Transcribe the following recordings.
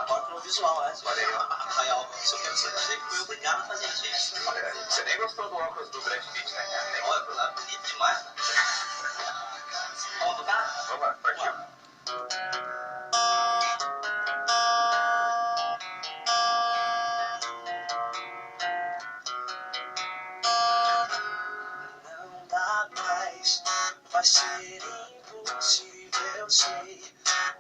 Agora pro visual, né? Olha aí, ó. Rafael, isso eu quero dizer que foi obrigado a fazer isso. Olha aí. Você nem gostou do óculos do Brad Pitt, né, cara? Nem Olha, é bonito demais, né? Vamos tocar? Vamos lá, partiu. Não dá mais, vai ser impossível, sei.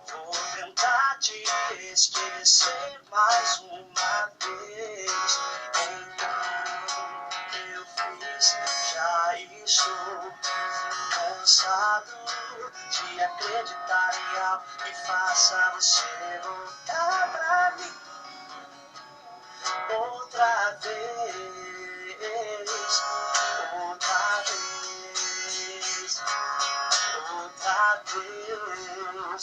Vou tentar te esquecer mais uma vez. Então eu fiz, já estou cansado de acreditar em algo que faça você voltar pra mim outra vez, outra vez, outra vez.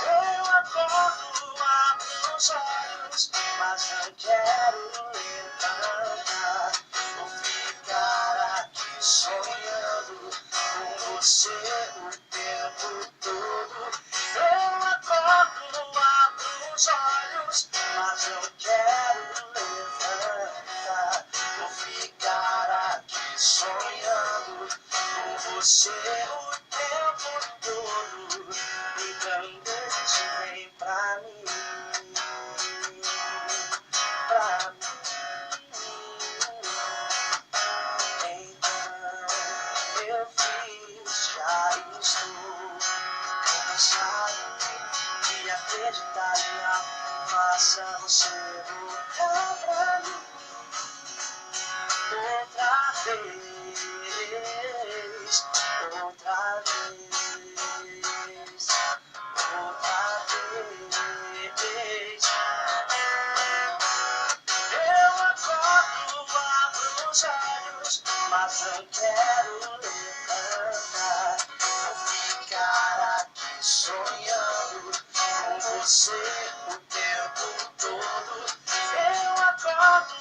Eu acordo, abro os olhos, mas não quero levantar. Vou ficar aqui sonhando com você o tempo todo. Eu acordo, abro os olhos, mas não quero levantar. Vou ficar aqui sonhando com você o tempo todo. Então desde vem pra mim, pra mim. Então eu fiz, já estou cansado de acreditar em algo que faça você voltar pra mim outra vez, outra vez, outra vez. Eu acordo, abro os olhos, mas não quero levantar. Vou ficar aqui sonhando com você o tempo todo. Eu acordo,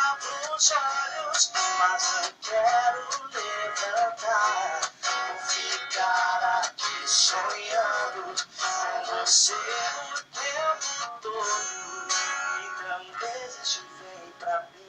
abro os olhos, mas não quero levantar. Vou ficar aqui sonhando com você o tempo todo. Então desiste, vem pra mim.